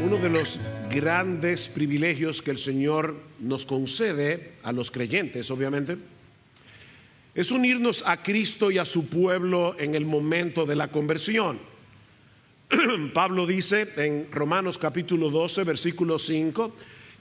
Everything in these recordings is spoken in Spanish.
Uno de los grandes privilegios que el Señor nos concede a los creyentes, obviamente, es unirnos a Cristo y a su pueblo en el momento de la conversión. Pablo dice en Romanos capítulo 12, versículo 5,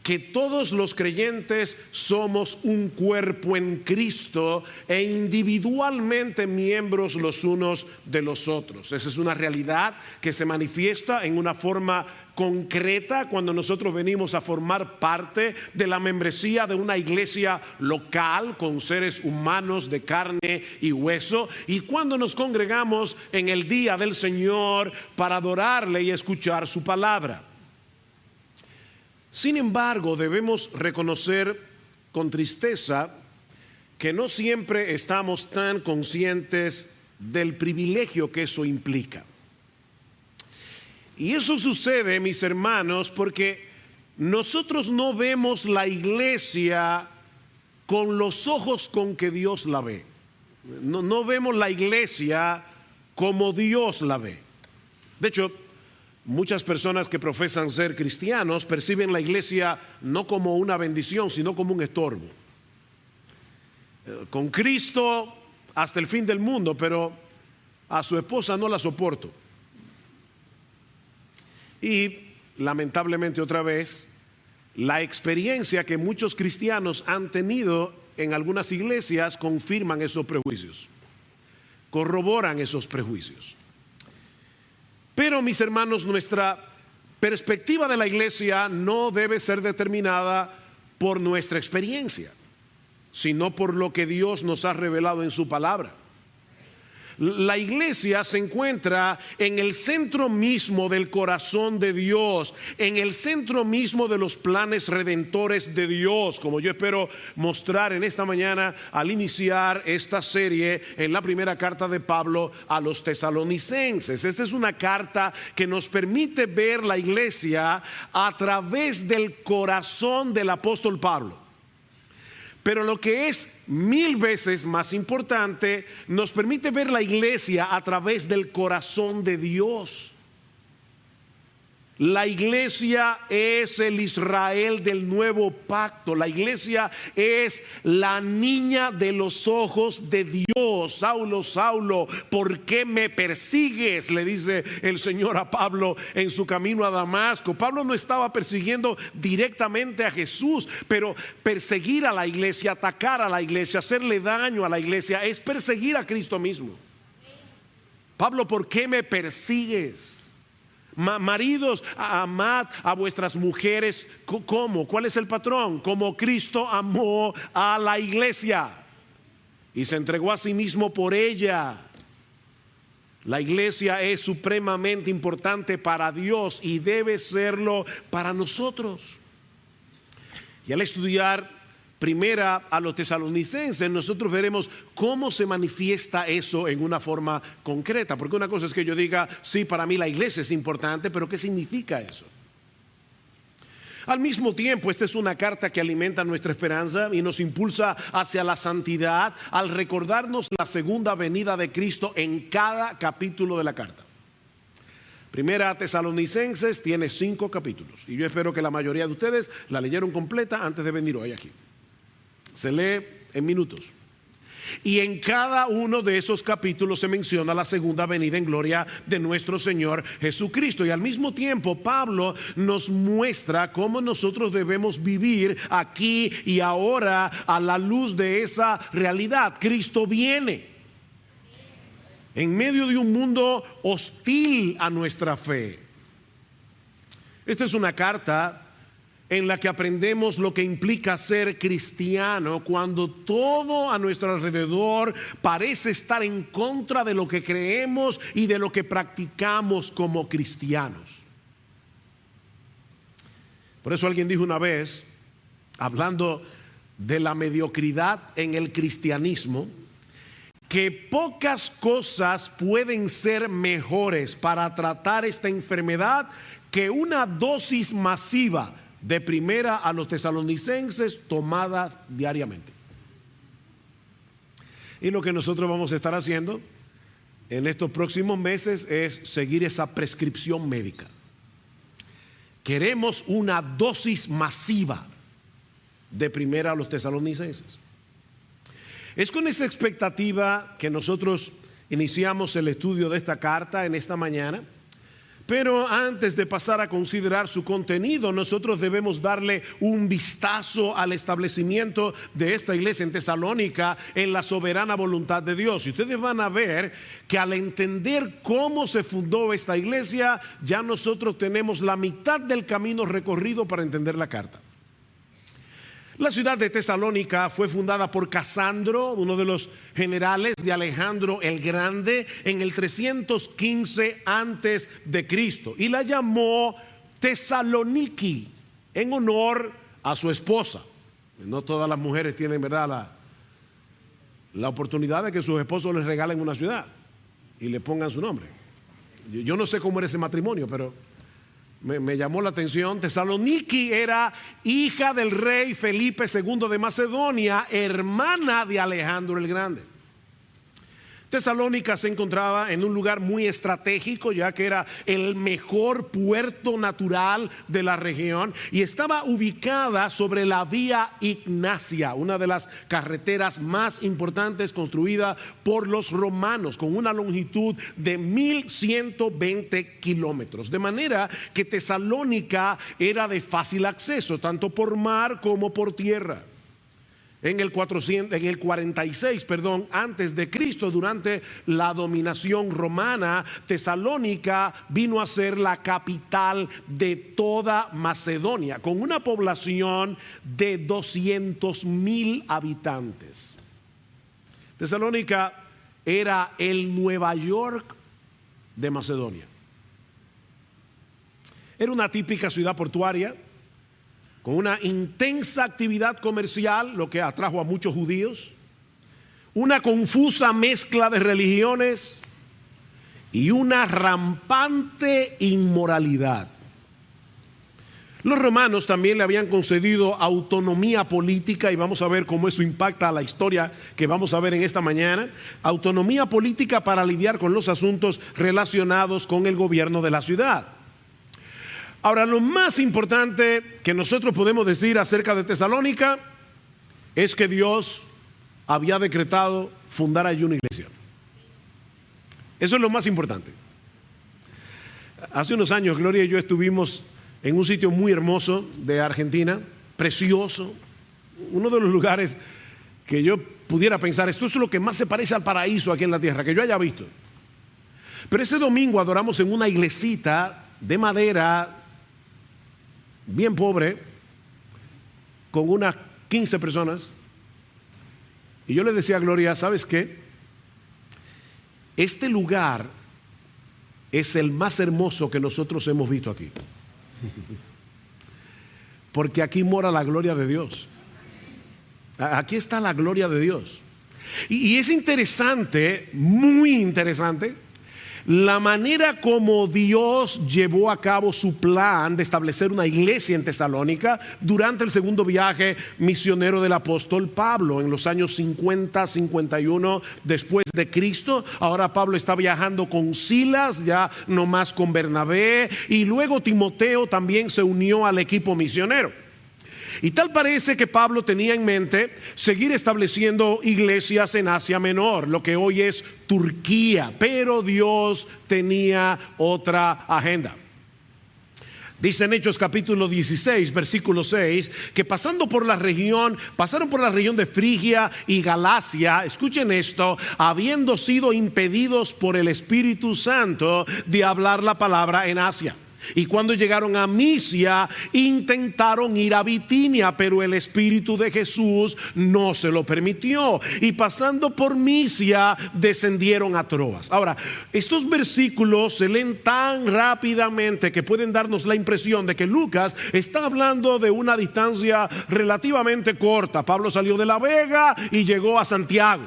que todos los creyentes somos un cuerpo en Cristo e individualmente miembros los unos de los otros. Esa es una realidad que se manifiesta en una forma concreta cuando nosotros venimos a formar parte de la membresía de una iglesia local con seres humanos de carne y hueso, y cuando nos congregamos en el día del Señor para adorarle y escuchar su palabra. Sin embargo, debemos reconocer con tristeza que no siempre estamos tan conscientes del privilegio que eso implica. Y eso sucede, mis hermanos, porque nosotros no vemos la iglesia con los ojos con que Dios la ve. No vemos la iglesia como Dios la ve. De hecho, muchas personas que profesan ser cristianos perciben la iglesia no como una bendición, sino como un estorbo. Con Cristo hasta el fin del mundo, pero a su esposa no la soporto. Y lamentablemente otra vez, la experiencia que muchos cristianos han tenido en algunas iglesias confirman esos prejuicios, corroboran esos prejuicios. Pero, mis hermanos, nuestra perspectiva de la iglesia no debe ser determinada por nuestra experiencia, sino por lo que Dios nos ha revelado en su palabra. La iglesia se encuentra en el centro mismo del corazón de Dios, en el centro mismo de los planes redentores de Dios, como yo espero mostrar en esta mañana al iniciar esta serie en la primera carta de Pablo a los tesalonicenses. Esta es una carta que nos permite ver la iglesia a través del corazón del apóstol Pablo. Pero lo que es 1000 veces más importante, nos permite ver la iglesia a través del corazón de Dios. La iglesia es el Israel del nuevo pacto. La iglesia es la niña de los ojos de Dios. Saulo, Saulo, ¿por qué me persigues?, le dice el Señor a Pablo en su camino a Damasco. Pablo no estaba persiguiendo directamente a Jesús, pero perseguir a la iglesia, atacar a la iglesia, hacerle daño a la iglesia, es perseguir a Cristo mismo. Pablo, ¿por qué me persigues? Maridos, amad a vuestras mujeres. ¿Cómo? ¿Cuál es el patrón? Como Cristo amó a la iglesia y se entregó a sí mismo por ella. La iglesia es supremamente importante para Dios y debe serlo para nosotros. Y al estudiar primera a los tesalonicenses, nosotros veremos cómo se manifiesta eso en una forma concreta. Porque una cosa es que yo diga, sí, para mí la iglesia es importante, pero ¿qué significa eso? Al mismo tiempo, esta es una carta que alimenta nuestra esperanza y nos impulsa hacia la santidad al recordarnos la segunda venida de Cristo en cada capítulo de la carta. Primera a Tesalonicenses tiene 5 capítulos y yo espero que la mayoría de ustedes la leyeron completa antes de venir hoy aquí. Se lee en minutos. Y en cada uno de esos capítulos se menciona la segunda venida en gloria de nuestro Señor Jesucristo. Y al mismo tiempo Pablo nos muestra cómo nosotros debemos vivir aquí y ahora a la luz de esa realidad. Cristo viene en medio de un mundo hostil a nuestra fe. Esta es una carta en la que aprendemos lo que implica ser cristiano cuando todo a nuestro alrededor parece estar en contra de lo que creemos y de lo que practicamos como cristianos. Por eso alguien dijo una vez, hablando de la mediocridad en el cristianismo, que pocas cosas pueden ser mejores para tratar esta enfermedad que una dosis masiva de primera a los tesalonicenses tomadas diariamente. Y lo que nosotros vamos a estar haciendo en estos próximos meses es seguir esa prescripción médica. queremos una dosis masiva de primera a los tesalonicenses. Es con esa expectativa que nosotros iniciamos el estudio de esta carta en esta mañana. Pero antes de pasar a considerar su contenido, nosotros debemos darle un vistazo al establecimiento de esta iglesia en Tesalónica en la soberana voluntad de Dios. Y ustedes van a ver que al entender cómo se fundó esta iglesia, ya nosotros tenemos la mitad del camino recorrido para entender la carta. La ciudad de Tesalónica fue fundada por Casandro, uno de los generales de Alejandro el Grande, en el 315 antes de Cristo, y la llamó Tesaloniki en honor a su esposa. No todas las mujeres tienen, ¿verdad?, la oportunidad de que sus esposos les regalen una ciudad y le pongan su nombre. Yo no sé cómo era ese matrimonio, pero me llamó la atención. Tesaloniki era hija del rey Felipe II de Macedonia, hermana de Alejandro el Grande. Tesalónica se encontraba en un lugar muy estratégico, ya que era el mejor puerto natural de la región, y estaba ubicada sobre la vía Ignacia, una de las carreteras más importantes construida por los romanos, con una longitud de 1120 kilómetros. De manera que Tesalónica era de fácil acceso, tanto por mar como por tierra. En el 46, antes de Cristo, durante la dominación romana, Tesalónica vino a ser la capital de toda Macedonia, con una población de 200,000 habitantes. Tesalónica era el Nueva York de Macedonia. Era una típica ciudad portuaria, con una intensa actividad comercial, lo que atrajo a muchos judíos, una confusa mezcla de religiones y una rampante inmoralidad. Los romanos también le habían concedido autonomía política, y vamos a ver cómo eso impacta a la historia que vamos a ver en esta mañana. Autonomía política para lidiar con los asuntos relacionados con el gobierno de la ciudad. Ahora, lo más importante que nosotros podemos decir acerca de Tesalónica es que Dios había decretado fundar allí una iglesia. Eso es lo más importante. Hace unos años, Gloria y yo estuvimos en un sitio muy hermoso de Argentina, precioso, uno de los lugares que yo pudiera pensar, esto es lo que más se parece al paraíso aquí en la tierra, que yo haya visto. Pero ese domingo adoramos en una iglesita de madera, bien pobre, con unas 15 personas. Y yo le decía a Gloria, ¿sabes qué? Este lugar es el más hermoso que nosotros hemos visto aquí. Porque aquí mora la gloria de Dios. Aquí está la gloria de Dios. Y es interesante, muy interesante, la manera como Dios llevó a cabo su plan de establecer una iglesia en Tesalónica durante el segundo viaje misionero del apóstol Pablo en los años 50, 51 después de Cristo. Ahora Pablo está viajando con Silas, ya no más con Bernabé, y luego Timoteo también se unió al equipo misionero. Y tal parece que Pablo tenía en mente seguir estableciendo iglesias en Asia Menor, lo que hoy es Turquía, pero Dios tenía otra agenda. Dice en Hechos capítulo 16, versículo 6, que pasaron por la región de Frigia y Galacia, escuchen esto, habiendo sido impedidos por el Espíritu Santo de hablar la palabra en Asia. Y cuando llegaron a Misia, intentaron ir a Bitinia, pero el Espíritu de Jesús no se lo permitió. Y pasando por Misia, descendieron a Troas. Ahora, estos versículos se leen tan rápidamente que pueden darnos la impresión de que Lucas está hablando de una distancia relativamente corta. Pablo salió de La Vega y llegó a Santiago.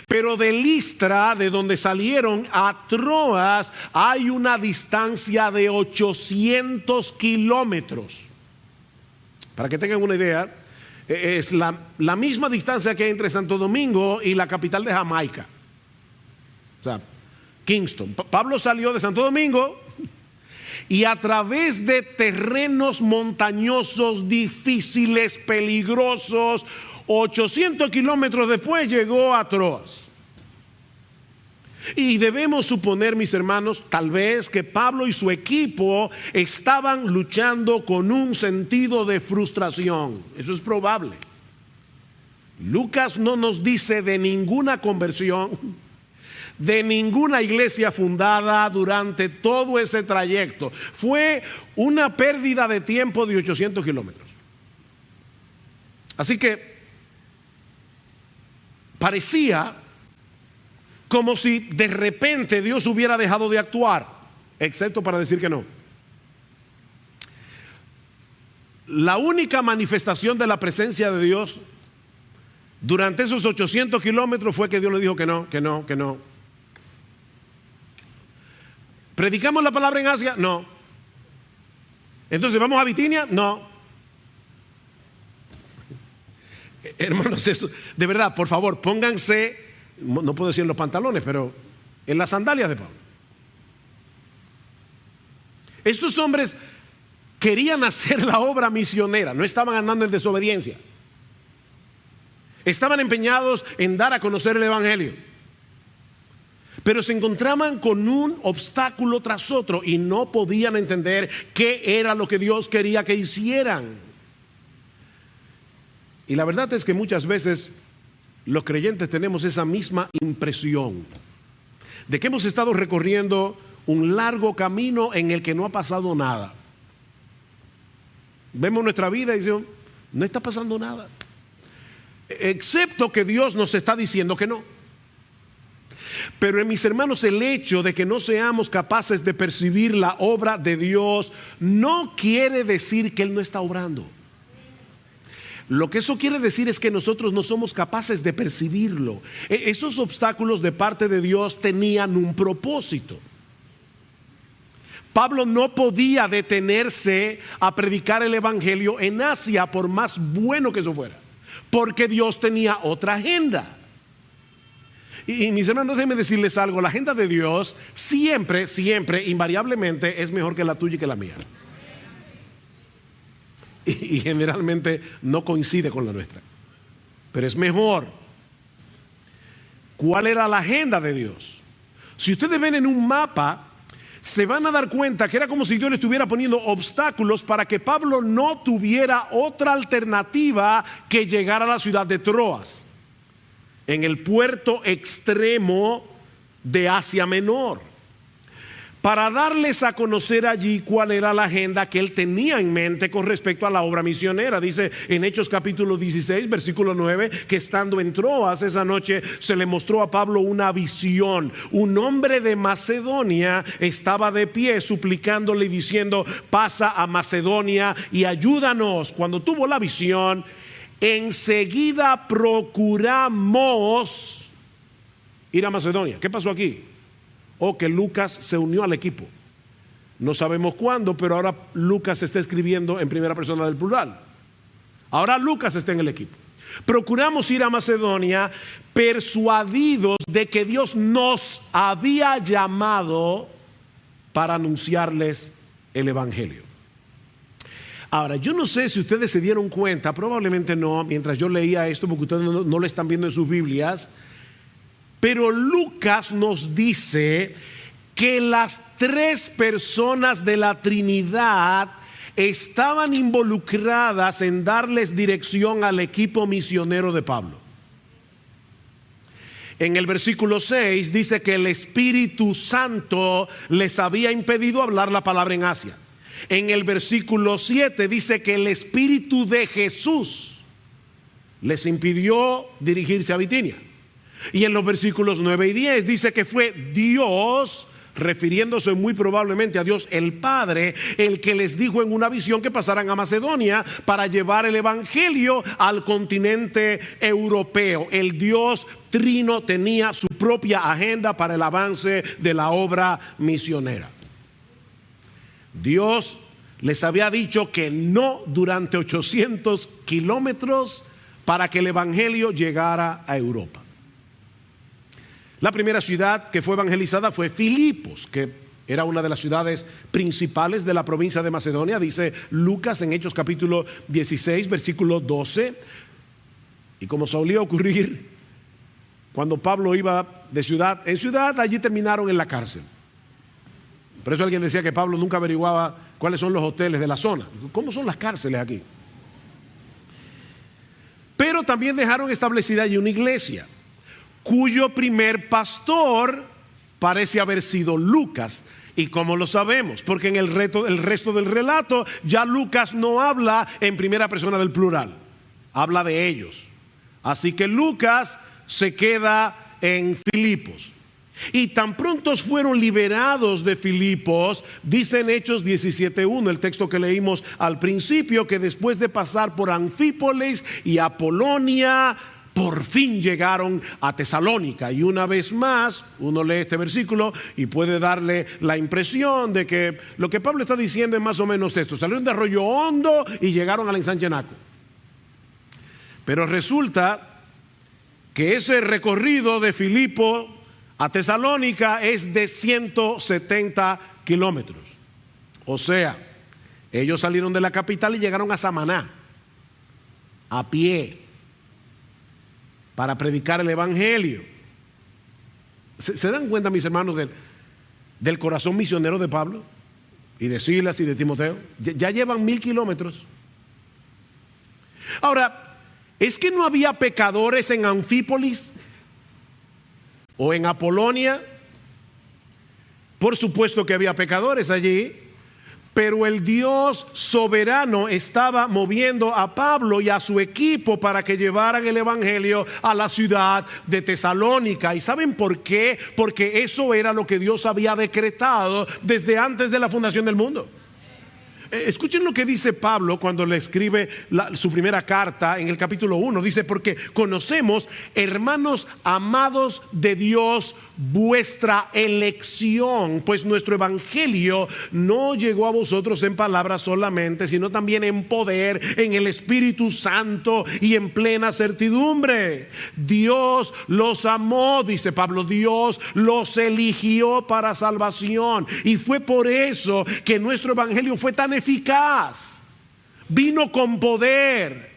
Pero de Listra, de donde salieron, a Troas hay una distancia de 800 kilómetros. Para que tengan una idea, es la misma distancia que hay entre Santo Domingo y la capital de Jamaica, o sea, Kingston. Pablo salió de Santo Domingo y a través de terrenos montañosos, difíciles, peligrosos. 800 kilómetros después llegó a Troas. Y debemos suponer, mis hermanos, tal vez que Pablo y su equipo estaban luchando con un sentido de frustración. Eso es probable. Lucas no nos dice de ninguna conversión, de ninguna iglesia fundada durante todo ese trayecto. Fue una pérdida de tiempo de 800 kilómetros. Así que parecía como si de repente Dios hubiera dejado de actuar, excepto para decir que no. La única manifestación de la presencia de Dios durante esos 800 kilómetros fue que Dios le dijo que no, que no, que no. ¿Predicamos la palabra en Asia? No. Entonces, ¿vamos a Bitinia? No. Hermanos, eso, de verdad, por favor, pónganse, no puedo decir en los pantalones, pero en las sandalias de Pablo. Estos hombres querían hacer la obra misionera, no estaban andando en desobediencia. Estaban empeñados en dar a conocer el evangelio, pero se encontraban con un obstáculo tras otro y no podían entender qué era lo que Dios quería que hicieran. Y la verdad es que muchas veces los creyentes tenemos esa misma impresión de que hemos estado recorriendo un largo camino en el que no ha pasado nada. Vemos nuestra vida y decimos, no está pasando nada, excepto que Dios nos está diciendo que no. Pero mis hermanos, el hecho de que no seamos capaces de percibir la obra de Dios no quiere decir que Él no está obrando. Lo que eso quiere decir es que nosotros no somos capaces de percibirlo. Esos obstáculos de parte de Dios tenían un propósito. Pablo no podía detenerse a predicar el evangelio en Asia, por más bueno que eso fuera, porque Dios tenía otra agenda. Y mis hermanos, déjenme decirles algo: la agenda de Dios siempre, invariablemente es mejor que la tuya y que la mía. Y generalmente no coincide con la nuestra, pero es mejor. ¿Cuál era la agenda de Dios? Si ustedes ven en un mapa, se van a dar cuenta que era como si Dios le estuviera poniendo obstáculos para que Pablo no tuviera otra alternativa que llegar a la ciudad de Troas, en el puerto extremo de Asia Menor, para darles a conocer allí cuál era la agenda que él tenía en mente con respecto a la obra misionera. Dice en Hechos capítulo 16, versículo 9, que estando en Troas esa noche se le mostró a Pablo una visión. Un hombre de Macedonia estaba de pie suplicándole y diciendo: pasa a Macedonia y ayúdanos. Cuando tuvo la visión, enseguida procuramos ir a Macedonia. ¿Qué pasó aquí? Que Lucas se unió al equipo. No sabemos cuándo, pero ahora Lucas está escribiendo en primera persona del plural. Ahora Lucas está en el equipo. Procuramos ir a Macedonia, persuadidos de que Dios nos había llamado para anunciarles el evangelio. Ahora, yo no sé si ustedes se dieron cuenta, probablemente no, mientras yo leía esto, porque ustedes no lo están viendo en sus Biblias, pero Lucas nos dice que las tres personas de la Trinidad estaban involucradas en darles dirección al equipo misionero de Pablo. En el versículo 6 dice que el Espíritu Santo les había impedido hablar la palabra en Asia. En el versículo 7 dice que el Espíritu de Jesús les impidió dirigirse a Bitinia. Y en los versículos 9 y 10 dice que fue Dios, refiriéndose muy probablemente a Dios el Padre, el que les dijo en una visión que pasaran a Macedonia para llevar el evangelio al continente europeo. El Dios trino tenía su propia agenda para el avance de la obra misionera. Dios les había dicho que no durante 800 kilómetros para que el evangelio llegara a Europa. La primera ciudad que fue evangelizada fue Filipos, que Era una de las ciudades principales de la provincia de Macedonia, dice Lucas en Hechos capítulo 16, versículo 12. Y como solía ocurrir, cuando Pablo iba de ciudad en ciudad, allí terminaron en la cárcel. Por eso alguien decía que Pablo nunca averiguaba cuáles son los hoteles de la zona. ¿Cómo son las cárceles aquí? Pero también dejaron establecida allí una iglesia, cuyo primer pastor parece haber sido Lucas. ¿Y cómo lo sabemos? Porque en el resto del relato ya Lucas no habla en primera persona del plural, habla de ellos. Así que Lucas se queda en Filipos. Y tan pronto fueron liberados de Filipos, dice en Hechos 17:1, el texto que leímos al principio, que después de pasar por Anfípolis y Apolonia, por fin llegaron a Tesalónica. Y una vez más, uno lee este versículo y puede darle la impresión de que lo que Pablo está diciendo es más o menos esto: salieron de Arroyo Hondo y llegaron a la Ensanchenaco. Pero resulta que ese recorrido de Filipo a Tesalónica es de 170 kilómetros. O sea, ellos salieron de la capital y llegaron a Samaná a pie para predicar el evangelio. ¿Se dan cuenta, mis hermanos, del corazón misionero de Pablo y de Silas y de Timoteo? Ya llevan 1000 kilómetros. Ahora, ¿es que no había pecadores en Anfípolis o en Apolonia? Por supuesto que había pecadores allí, pero el Dios soberano estaba moviendo a Pablo y a su equipo para que llevaran el evangelio a la ciudad de Tesalónica. ¿Y saben por qué? Porque eso era lo que Dios había decretado desde antes de la fundación del mundo. Escuchen lo que dice Pablo cuando le escribe su primera carta en el capítulo 1. Dice: porque conocemos, hermanos amados de Dios, vuestra elección, pues nuestro evangelio no llegó a vosotros en palabras solamente, sino también en poder, en el Espíritu Santo y en plena certidumbre. Dios los amó, dice Pablo, Dios los eligió para salvación, y fue por eso que nuestro evangelio fue tan eficaz, vino con poder.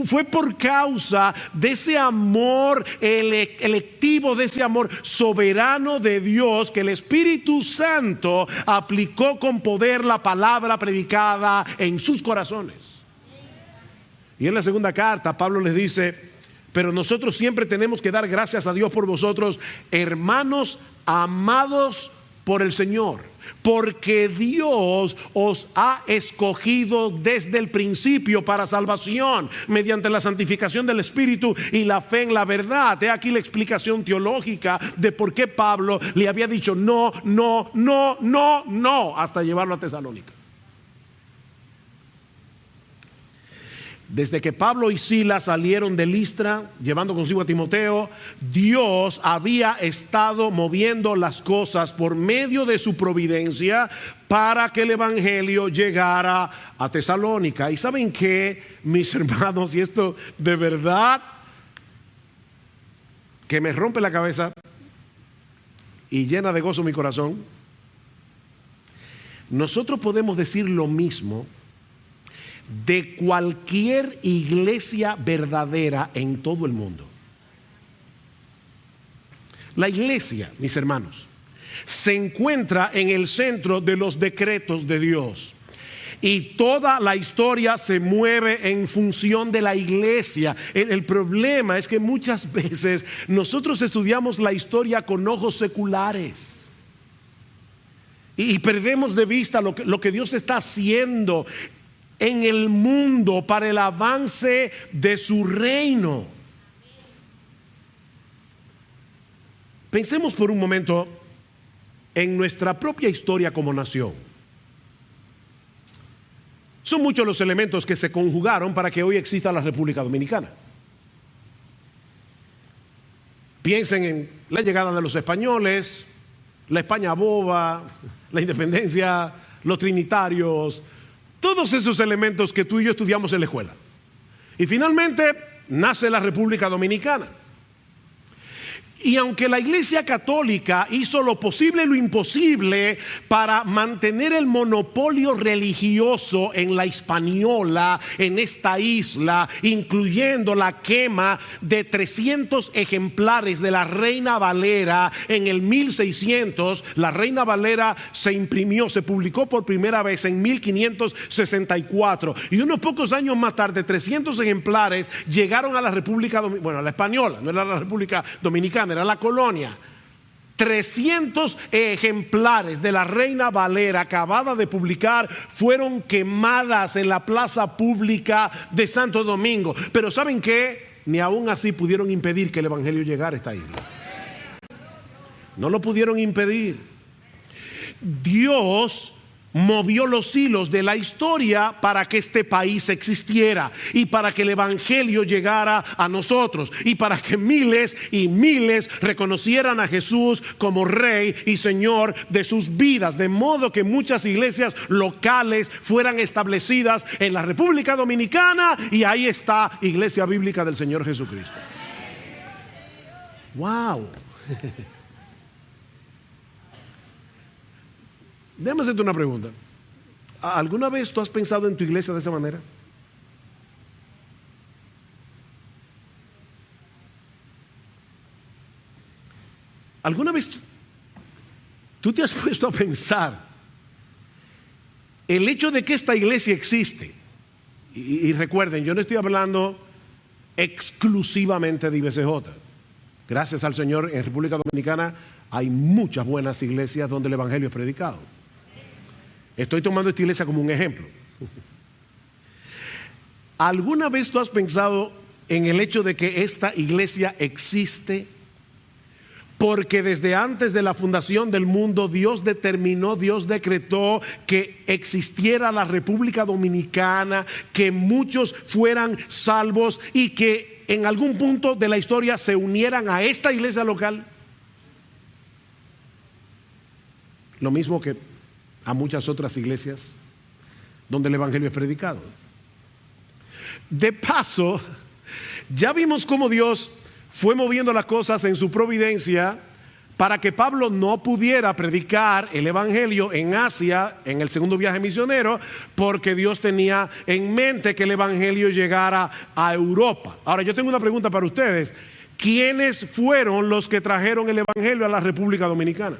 Fue por causa de ese amor electivo, de ese amor soberano de Dios, que el Espíritu Santo aplicó con poder la palabra predicada en sus corazones. Y en la segunda carta Pablo les dice: pero nosotros siempre tenemos que dar gracias a Dios por vosotros, hermanos amados por el Señor, porque Dios os ha escogido desde el principio para salvación, mediante la santificación del Espíritu y la fe en la verdad. He aquí la explicación teológica de por qué Pablo le había dicho no, no, no, no, no, hasta llevarlo a Tesalónica. Desde que Pablo y Silas salieron de Listra, llevando consigo a Timoteo, Dios había estado moviendo las cosas por medio de su providencia para que el evangelio llegara a Tesalónica. ¿Y saben qué, mis hermanos? Y esto de verdad que me rompe la cabeza y llena de gozo mi corazón. Nosotros podemos decir lo mismo de cualquier iglesia verdadera en todo el mundo. La iglesia, mis hermanos, se encuentra en el centro de los decretos de Dios, y toda la historia se mueve en función de la iglesia. El problema es que muchas veces nosotros estudiamos la historia con ojos seculares y perdemos de vista lo que Dios está haciendo en el mundo para el avance de su reino. Pensemos por un momento en nuestra propia historia como nación. Son muchos los elementos que se conjugaron para que hoy exista la República Dominicana. Piensen en la llegada de los españoles, la España boba, la independencia, los trinitarios, todos esos elementos que tú y yo estudiamos en la escuela. Y finalmente nace la República Dominicana. Y aunque la Iglesia Católica hizo lo posible y lo imposible para mantener el monopolio religioso en la Hispaniola, en esta isla, incluyendo la quema de 300 ejemplares de la Reina Valera en el 1600, la Reina Valera se imprimió, se publicó por primera vez en 1564, y unos pocos años más tarde 300 ejemplares llegaron a la República Dominicana, bueno, a la Española, no era la República Dominicana, era la colonia. 300 ejemplares de la Reina Valera acabada de publicar fueron quemadas en la plaza pública de Santo Domingo. Pero ¿saben qué? Ni aún así pudieron impedir que el evangelio llegara a esta isla. No lo pudieron impedir. Dios movió los hilos de la historia para que este país existiera y para que el evangelio llegara a nosotros y para que miles y miles reconocieran a Jesús como Rey y Señor de sus vidas, de modo que muchas iglesias locales fueran establecidas en la República Dominicana, y ahí está Iglesia Bíblica del Señor Jesucristo. ¡Wow! Déjame hacerte una pregunta. ¿Alguna vez tú has pensado en tu iglesia de esa manera? ¿Alguna vez tú te has puesto a pensar el hecho de que esta iglesia existe? Y recuerden, yo no estoy hablando exclusivamente de IBCJ. Gracias al Señor, en República Dominicana hay muchas buenas iglesias donde el evangelio es predicado. Estoy tomando esta iglesia como un ejemplo. ¿Alguna vez tú has pensado en el hecho de que esta iglesia existe? Porque desde antes de la fundación del mundo, Dios determinó, Dios decretó que existiera la República Dominicana, que muchos fueran salvos y que en algún punto de la historia se unieran a esta iglesia local. Lo mismo que a muchas otras iglesias donde el evangelio es predicado. De paso, ya vimos cómo Dios fue moviendo las cosas en su providencia para que Pablo no pudiera predicar el evangelio en Asia en el segundo viaje misionero, porque Dios tenía en mente que el evangelio llegara a Europa. Ahora, yo tengo una pregunta para ustedes. ¿Quiénes fueron los que trajeron el evangelio a la República Dominicana?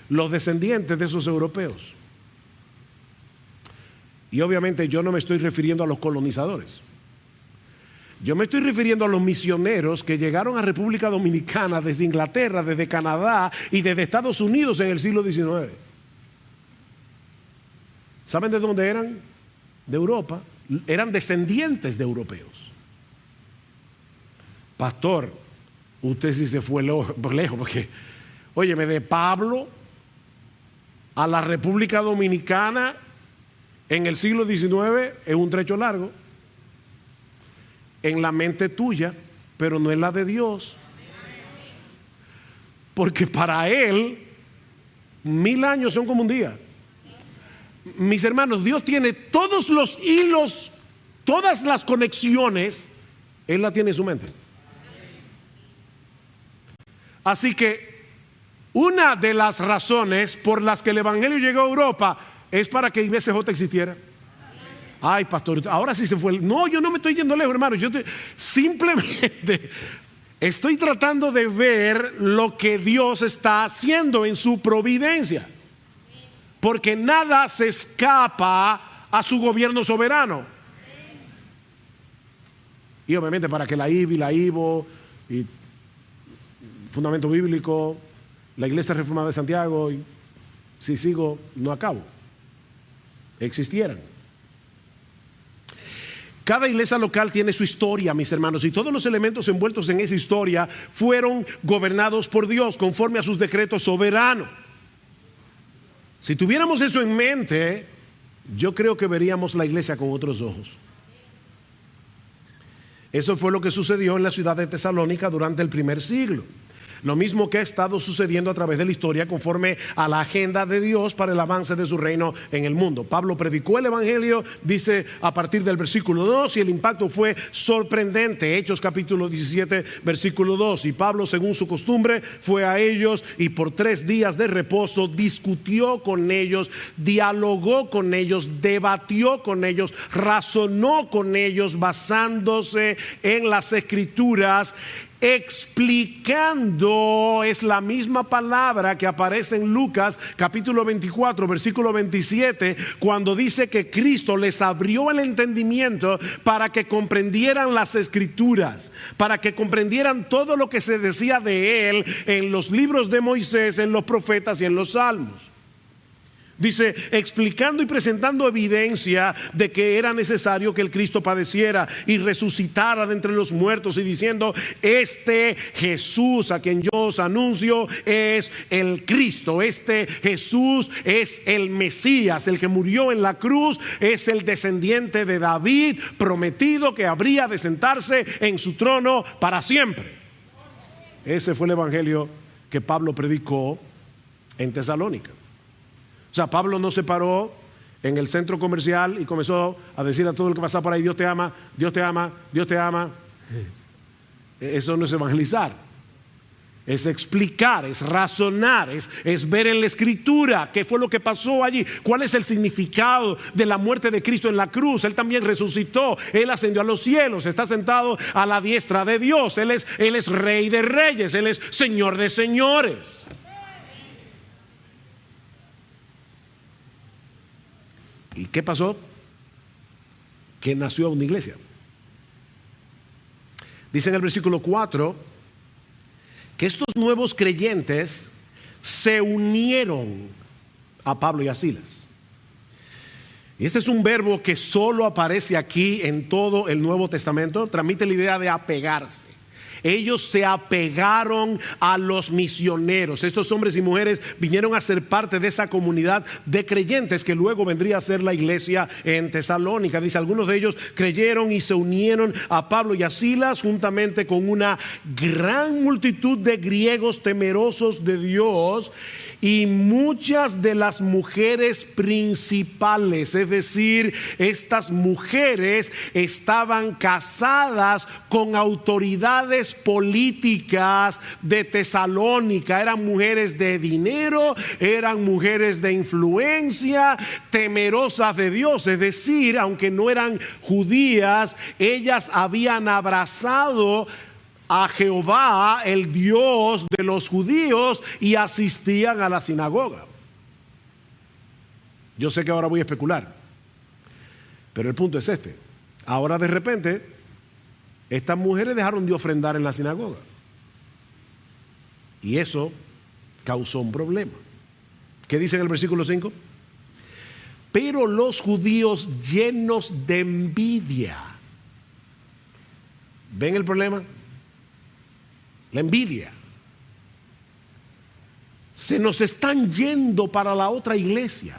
Los descendientes de esos europeos. Y obviamente yo no me estoy refiriendo a los colonizadores. Yo me estoy refiriendo a los misioneros que llegaron a República Dominicana desde Inglaterra, desde Canadá y desde Estados Unidos en el siglo XIX. ¿Saben de dónde eran? De Europa. Eran descendientes de europeos. Pastor, usted sí se fue lejos, porque, óyeme, de Pablo a la República Dominicana en el siglo XIX es un trecho largo. En la mente tuya, pero no en la de Dios. Porque para Él 1000 años son como un día. Mis hermanos, Dios tiene todos los hilos, todas las conexiones, Él la tiene en su mente. Así que una de las razones por las que el evangelio llegó a Europa es para que IBCJ existiera. Ay, pastor, ahora sí se fue. No, yo no me estoy yendo lejos, hermano. Simplemente estoy tratando de ver lo que Dios está haciendo en su providencia. Porque nada se escapa a su gobierno soberano. Y obviamente para que la IBI, la IVO, y Fundamento Bíblico, la Iglesia Reformada de Santiago, y si sigo, no acabo, existieran. Cada iglesia local tiene su historia, mis hermanos, y todos los elementos envueltos en esa historia fueron gobernados por Dios conforme a sus decretos soberanos. Si tuviéramos eso en mente, yo creo que veríamos la iglesia con otros ojos. Eso fue lo que sucedió en la ciudad de Tesalónica durante el primer siglo. lo mismo que ha estado sucediendo a través de la historia conforme a la agenda de Dios para el avance de su reino en el mundo. Pablo predicó el evangelio, dice a partir del versículo 2, y el impacto fue sorprendente. Hechos capítulo 17 versículo 2. Y Pablo, según su costumbre, fue a ellos y por 3 días de reposo discutió con ellos, dialogó con ellos, debatió con ellos, razonó con ellos basándose en las escrituras, explicando. Es la misma palabra que aparece en Lucas capítulo 24 versículo 27, cuando dice que Cristo les abrió el entendimiento para que comprendieran las escrituras, para que comprendieran todo lo que se decía de él en los libros de Moisés, en los profetas y en los salmos. Dice, explicando y presentando evidencia de que era necesario que el Cristo padeciera y resucitara de entre los muertos, y diciendo, este Jesús a quien yo os anuncio es el Cristo, este Jesús es el Mesías, el que murió en la cruz, es el descendiente de David, prometido que habría de sentarse en su trono para siempre. Ese fue el evangelio que Pablo predicó en Tesalónica. O sea, Pablo no se paró en el centro comercial y comenzó a decir a todo el que pasaba por ahí, Dios te ama, Dios te ama, Dios te ama. Eso no es evangelizar, es explicar, es razonar, es ver en la escritura qué fue lo que pasó allí, cuál es el significado de la muerte de Cristo en la cruz. Él también resucitó, Él ascendió a los cielos, está sentado a la diestra de Dios, Él es Rey de reyes, Él es Señor de señores. ¿Y qué pasó? Que nació una iglesia. Dice en el versículo 4 que estos nuevos creyentes se unieron a Pablo y a Silas. Y este es un verbo que solo aparece aquí en todo el Nuevo Testamento. Transmite la idea de apegarse. Ellos se apegaron a los misioneros. Estos hombres y mujeres vinieron a ser parte de esa comunidad de creyentes que luego vendría a ser la iglesia en Tesalónica. Dice, algunos de ellos creyeron y se unieron a Pablo y a Silas, juntamente con una gran multitud de griegos temerosos de Dios y muchas de las mujeres principales. Es decir, estas mujeres estaban casadas con autoridades políticas de Tesalónica. Eran mujeres de dinero, eran mujeres de influencia, temerosas de Dios. Es decir, aunque no eran judías, ellas habían abrazado a Jehová, el Dios de los judíos, y asistían a la sinagoga. Yo sé que ahora voy a especular, pero el punto es este. Ahora de repente estas mujeres dejaron de ofrendar en la sinagoga, y eso causó un problema. ¿Qué dice en el versículo 5? Pero los judíos, llenos de envidia. ¿Ven el problema? La envidia. Se nos están yendo para la otra iglesia.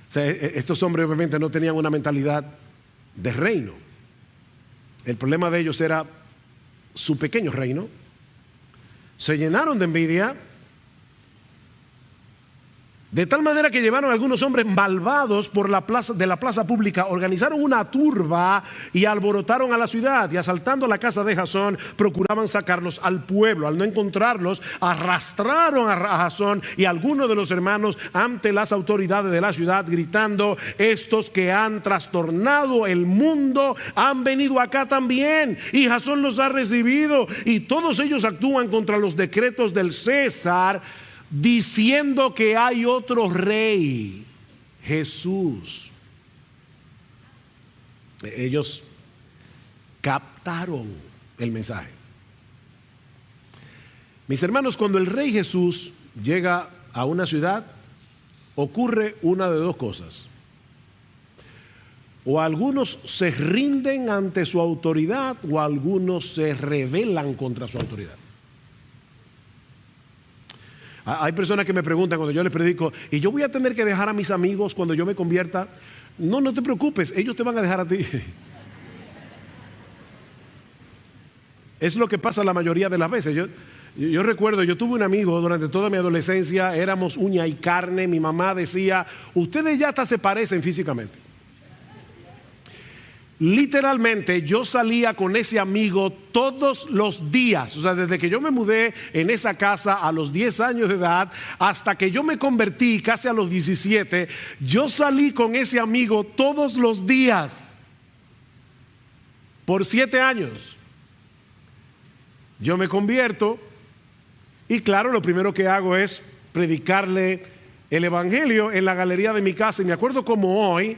O sea, estos hombres obviamente no tenían una mentalidad de reino. El problema de ellos era su pequeño reino. Se llenaron de envidia, de tal manera que llevaron a algunos hombres malvados por la plaza pública, organizaron una turba y alborotaron a la ciudad, y asaltando la casa de Jasón procuraban sacarlos al pueblo. Al no encontrarlos, arrastraron a Jasón y a algunos de los hermanos ante las autoridades de la ciudad, gritando, estos que han trastornado el mundo han venido acá también, y Jasón los ha recibido, y todos ellos actúan contra los decretos del César, diciendo que hay otro rey, Jesús. Ellos captaron el mensaje. Mis hermanos, cuando el rey Jesús llega a una ciudad, ocurre una de dos cosas. O algunos se rinden ante su autoridad, o algunos se rebelan contra su autoridad. Hay personas que me preguntan cuando yo les predico, ¿y yo voy a tener que dejar a mis amigos cuando yo me convierta? No, no te preocupes, ellos te van a dejar a ti. Es lo que pasa la mayoría de las veces. Yo recuerdo, yo tuve un amigo durante toda mi adolescencia, éramos uña y carne, mi mamá decía, ustedes ya hasta se parecen físicamente. Literalmente yo salía con ese amigo todos los días, o sea, desde que yo me mudé en esa casa a los 10 años de edad hasta que yo me convertí casi a los 17, yo salí con ese amigo todos los días por 7 años. Yo me convierto y claro, lo primero que hago es predicarle el evangelio en la galería de mi casa, y me acuerdo como hoy.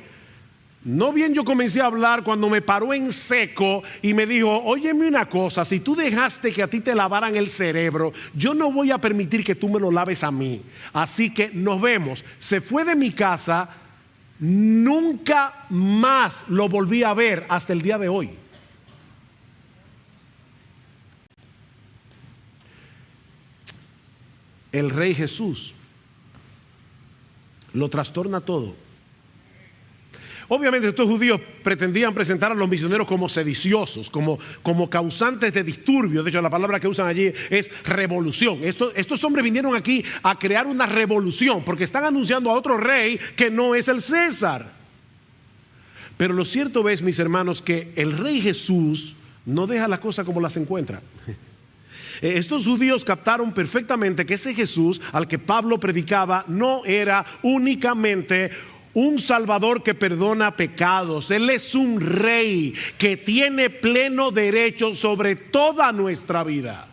No bien yo comencé a hablar cuando me paró en seco y me dijo, óyeme una cosa, si tú dejaste que a ti te lavaran el cerebro, yo no voy a permitir que tú me lo laves a mí. Así que nos vemos. Se fue de mi casa, nunca más lo volví a ver hasta el día de hoy. El Rey Jesús lo trastorna todo. Obviamente estos judíos pretendían presentar a los misioneros como sediciosos, como causantes de disturbios. De hecho, la palabra que usan allí es revolución. Estos hombres vinieron aquí a crear una revolución porque están anunciando a otro rey que no es el César. Pero lo cierto es, mis hermanos, que el Rey Jesús no deja las cosas como las encuentra. Estos judíos captaron perfectamente que ese Jesús al que Pablo predicaba no era únicamente un Salvador que perdona pecados. Él es un rey que tiene pleno derecho sobre toda nuestra vida.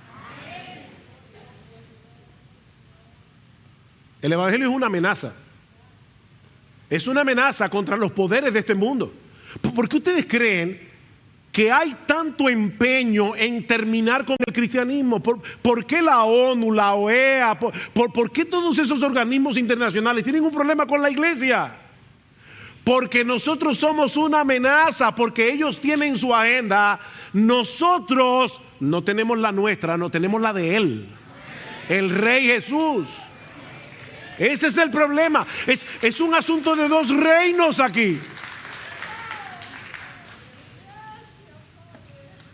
El evangelio es una amenaza. Es una amenaza contra los poderes de este mundo. ¿Por qué ustedes creen que hay tanto empeño en terminar con el cristianismo? ¿Por qué la ONU, la OEA, por qué todos esos organismos internacionales tienen un problema con la iglesia? Porque nosotros somos una amenaza, porque ellos tienen su agenda. Nosotros no tenemos la nuestra, no tenemos la de Él, el Rey Jesús. Ese es el problema. Es un asunto de dos reinos aquí.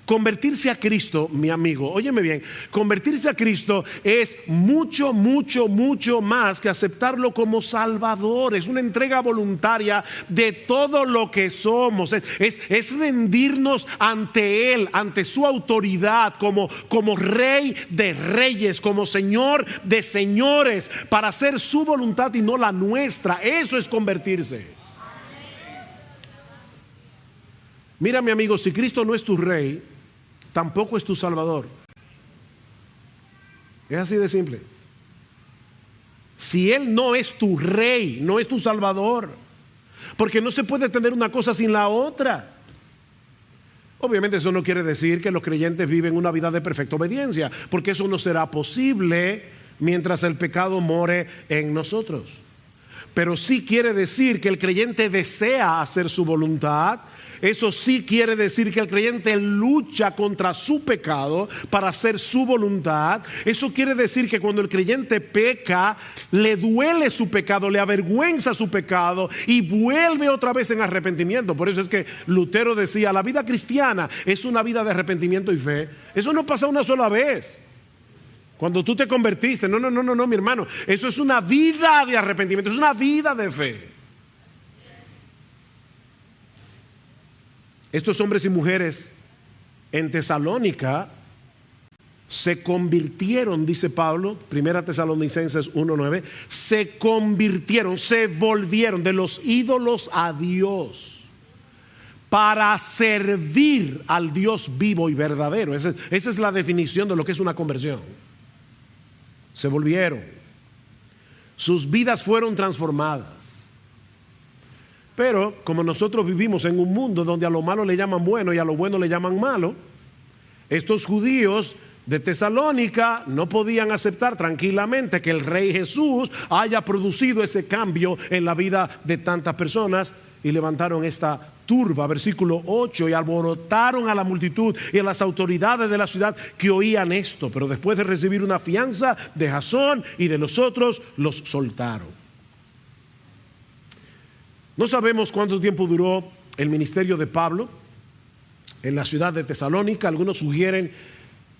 Convertirse a Cristo, mi amigo, óyeme bien, convertirse a Cristo es mucho, mucho, mucho más que aceptarlo como Salvador. Es una entrega voluntaria de todo lo que somos. Es rendirnos ante Él, ante su autoridad como Rey de reyes, como Señor de señores, para hacer su voluntad y no la nuestra. Eso es convertirse. Mira, mi amigo, si Cristo no es tu Rey, tampoco es tu Salvador. Es así de simple. Si Él no es tu Rey, no es tu Salvador, porque no se puede tener una cosa sin la otra. Obviamente eso no quiere decir que los creyentes viven una vida de perfecta obediencia, porque eso no será posible mientras el pecado more en nosotros. Pero sí quiere decir que el creyente desea hacer su voluntad. Eso sí quiere decir que el creyente lucha contra su pecado para hacer su voluntad. Eso quiere decir que cuando el creyente peca, le duele su pecado, le avergüenza su pecado y vuelve otra vez en arrepentimiento. Por eso es que Lutero decía, la vida cristiana es una vida de arrepentimiento y fe. Eso no pasa una sola vez. Cuando tú te convertiste, no, mi hermano. Eso es una vida de arrepentimiento, es una vida de fe. Estos hombres y mujeres en Tesalónica se convirtieron, dice Pablo, 1 Tesalonicenses 1:9, se convirtieron, se volvieron de los ídolos a Dios para servir al Dios vivo y verdadero. Esa es la definición de lo que es una conversión. Se volvieron. Sus vidas fueron transformadas. Pero como nosotros vivimos en un mundo donde a lo malo le llaman bueno y a lo bueno le llaman malo, estos judíos de Tesalónica no podían aceptar tranquilamente que el Rey Jesús haya producido ese cambio en la vida de tantas personas y levantaron esta turba, versículo 8, y alborotaron a la multitud y a las autoridades de la ciudad que oían esto, pero después de recibir una fianza de Jasón y de los otros, los soltaron. No sabemos cuánto tiempo duró el ministerio de Pablo en la ciudad de Tesalónica. Algunos sugieren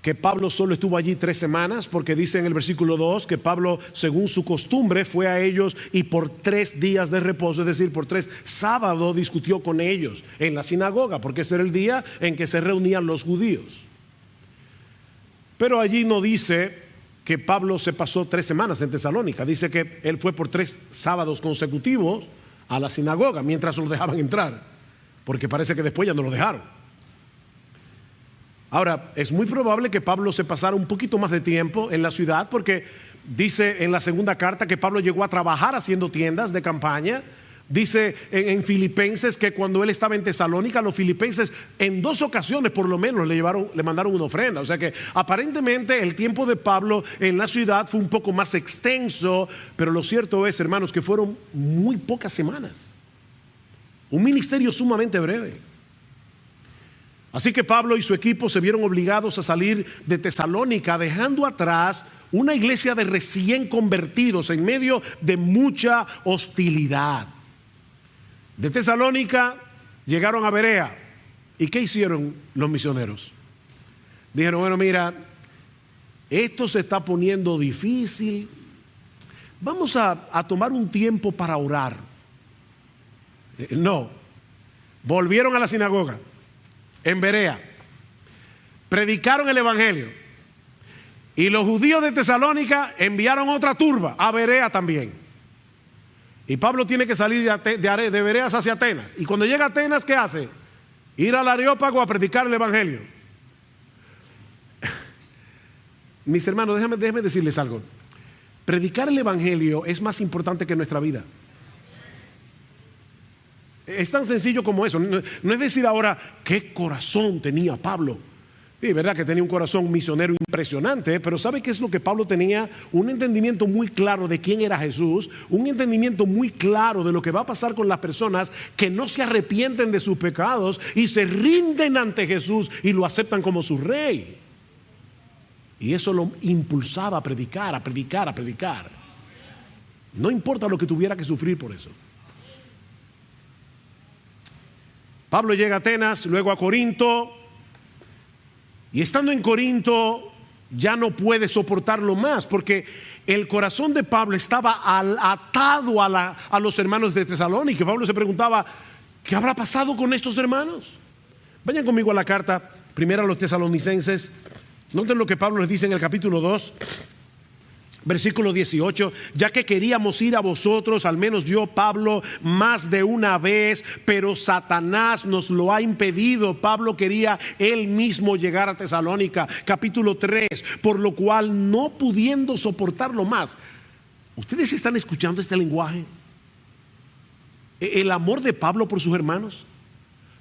que Pablo solo estuvo allí 3 semanas, porque dice en el versículo 2 que Pablo, según su costumbre, fue a ellos y por 3 días de reposo, es decir, por 3 sábados discutió con ellos en la sinagoga, porque ese era el día en que se reunían los judíos. Pero allí no dice que Pablo se pasó 3 semanas en Tesalónica, dice que él fue por 3 sábados consecutivos a la sinagoga mientras lo dejaban entrar, porque parece que después ya no lo dejaron. Ahora, es muy probable que Pablo se pasara un poquito más de tiempo en la ciudad, porque dice en la segunda carta que Pablo llegó a trabajar haciendo tiendas de campaña. Dice en Filipenses que cuando él estaba en Tesalónica, los filipenses en 2 ocasiones por lo menos le mandaron una ofrenda. O sea que aparentemente el tiempo de Pablo en la ciudad fue un poco más extenso, pero lo cierto es, hermanos, que fueron muy pocas semanas. Un ministerio sumamente breve. Así que Pablo y su equipo se vieron obligados a salir de Tesalónica, dejando atrás una iglesia de recién convertidos en medio de mucha hostilidad. De Tesalónica llegaron a Berea. ¿Y qué hicieron los misioneros? Dijeron, bueno, mira, esto se está poniendo difícil. Vamos a tomar un tiempo para orar. No, volvieron a la sinagoga en Berea, predicaron el evangelio, y los judíos de Tesalónica enviaron otra turba a Berea también. Y Pablo tiene que salir de Bereas hacia Atenas, y cuando llega a Atenas, ¿qué hace? Ir al Areópago a predicar el evangelio. Mis hermanos, déjenme decirles algo. Predicar el evangelio es más importante que nuestra vida. Es tan sencillo como eso. No es decir ahora qué corazón tenía Pablo. Sí, verdad que tenía un corazón misionero impresionante, pero ¿sabe qué es lo que Pablo tenía? Un entendimiento muy claro de quién era Jesús, un entendimiento muy claro de lo que va a pasar con las personas que no se arrepienten de sus pecados y se rinden ante Jesús y lo aceptan como su rey. Y eso lo impulsaba a predicar, a predicar, a predicar. No importa lo que tuviera que sufrir por eso. Pablo llega a Atenas, luego a Corinto, y estando en Corinto ya no puede soportarlo más, porque el corazón de Pablo estaba atado a los hermanos de Tesalónica. Pablo se preguntaba, ¿qué habrá pasado con estos hermanos? Vayan conmigo a la carta primera a los tesalonicenses. Noten lo que Pablo les dice en el capítulo 2. Versículo 18, ya que queríamos ir a vosotros, al menos yo, Pablo, más de una vez, pero Satanás nos lo ha impedido. Pablo quería él mismo llegar a Tesalónica. Capítulo 3, por lo cual no pudiendo soportarlo más. ¿Ustedes están escuchando este lenguaje? El amor de Pablo por sus hermanos.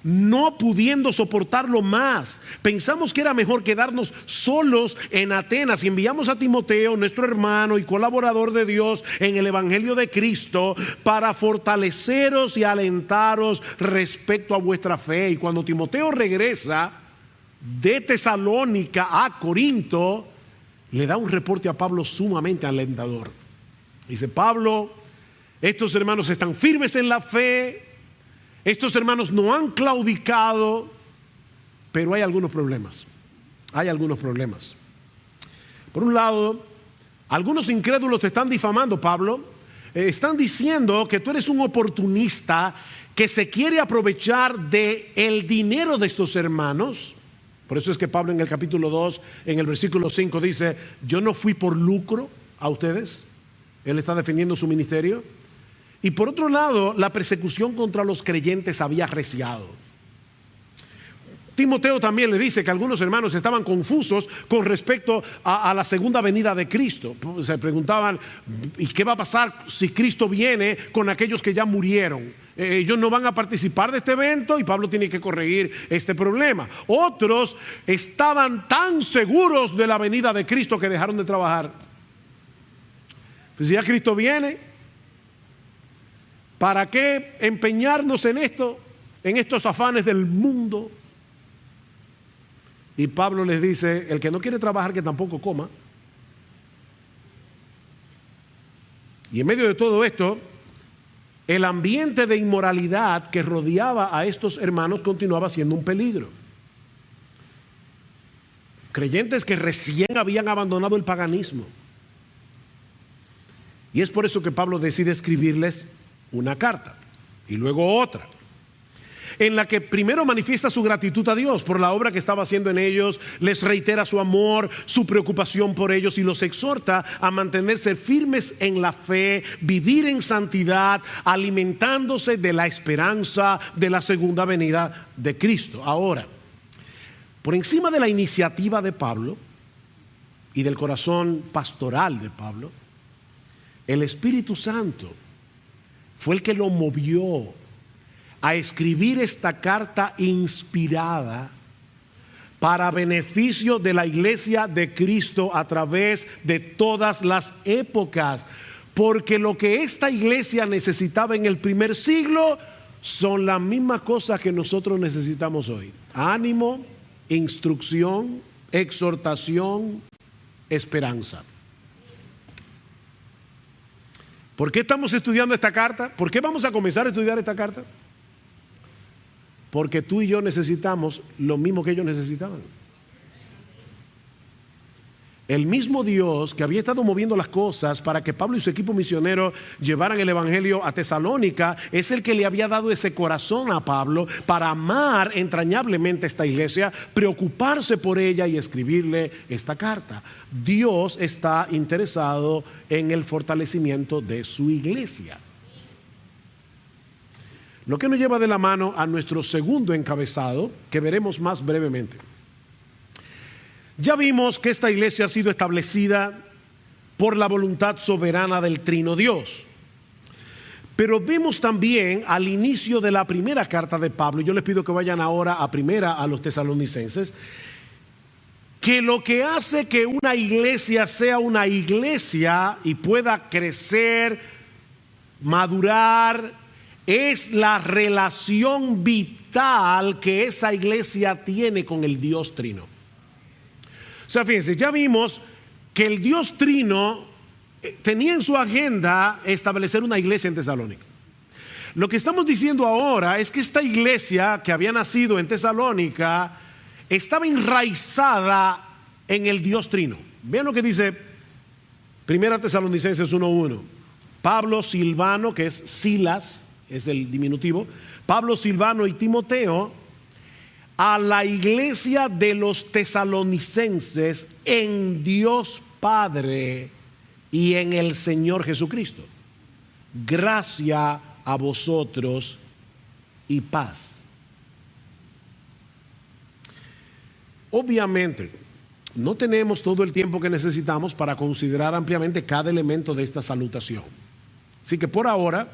No pudiendo soportarlo más, pensamos que era mejor quedarnos solos en Atenas, y enviamos a Timoteo, nuestro hermano y colaborador de Dios en el evangelio de Cristo, para fortaleceros y alentaros respecto a vuestra fe. Y cuando Timoteo regresa de Tesalónica a Corinto, le da un reporte a Pablo sumamente alentador. Dice: Pablo, estos hermanos están firmes en la fe, estos hermanos no han claudicado, pero hay algunos problemas. Hay algunos problemas. Por un lado, algunos incrédulos te están difamando, Pablo. Están diciendo que tú eres un oportunista que se quiere aprovechar del dinero de estos hermanos. Por eso es que Pablo en el capítulo 2, en el versículo 5 dice: yo no fui por lucro a ustedes. Él está defendiendo su ministerio. Y por otro lado, la persecución contra los creyentes había arreciado. Timoteo también le dice que algunos hermanos estaban confusos con respecto a la segunda venida de Cristo. Se preguntaban: ¿y qué va a pasar si Cristo viene con aquellos que ya murieron? Ellos no van a participar de este evento, y Pablo tiene que corregir este problema. Otros estaban tan seguros de la venida de Cristo que dejaron de trabajar. Pues si ya Cristo viene, ¿para qué empeñarnos en esto, en estos afanes del mundo? Y Pablo les dice: el que no quiere trabajar, que tampoco coma. Y en medio de todo esto, el ambiente de inmoralidad que rodeaba a estos hermanos continuaba siendo un peligro. creyentes que recién habían abandonado el paganismo. Y es por eso que Pablo decide escribirles una carta y luego otra, en la que primero manifiesta su gratitud a Dios por la obra que estaba haciendo en ellos, les reitera su amor, su preocupación por ellos y los exhorta a mantenerse firmes en la fe, vivir en santidad, alimentándose de la esperanza de la segunda venida de Cristo. Ahora, por encima de la iniciativa de Pablo y del corazón pastoral de Pablo, el Espíritu Santo fue el que lo movió a escribir esta carta inspirada para beneficio de la iglesia de Cristo a través de todas las épocas. Porque lo que esta iglesia necesitaba en el primer siglo son las mismas cosas que nosotros necesitamos hoy: ánimo, instrucción, exhortación, esperanza. ¿Por qué estamos estudiando esta carta? ¿Por qué vamos a comenzar a estudiar esta carta? Porque tú y yo necesitamos lo mismo que ellos necesitaban. El mismo Dios que había estado moviendo las cosas para que Pablo y su equipo misionero llevaran el evangelio a Tesalónica es el que le había dado ese corazón a Pablo para amar entrañablemente esta iglesia, preocuparse por ella y escribirle esta carta. Dios está interesado en el fortalecimiento de su iglesia. Lo que nos lleva de la mano a nuestro segundo encabezado, que veremos más brevemente. Ya vimos que esta iglesia ha sido establecida por la voluntad soberana del Trino Dios. Pero vemos también al inicio de la primera carta de Pablo, yo les pido que vayan ahora a primera a los tesalonicenses, que lo que hace que una iglesia sea una iglesia y pueda crecer, madurar, es la relación vital que esa iglesia tiene con el Dios Trino. O sea, fíjense, ya vimos que el Dios Trino tenía en su agenda establecer una iglesia en Tesalónica. Lo que estamos diciendo ahora es que esta iglesia que había nacido en Tesalónica estaba enraizada en el Dios Trino. Vean lo que dice 1 Tesalonicenses 1:1. Pablo, Silvano, que es Silas, es el diminutivo, Pablo, Silvano y Timoteo, a la iglesia de los tesalonicenses en Dios Padre y en el Señor Jesucristo. Gracia a vosotros y paz. Obviamente, no tenemos todo el tiempo que necesitamos para considerar ampliamente cada elemento de esta salutación. Así que por ahora,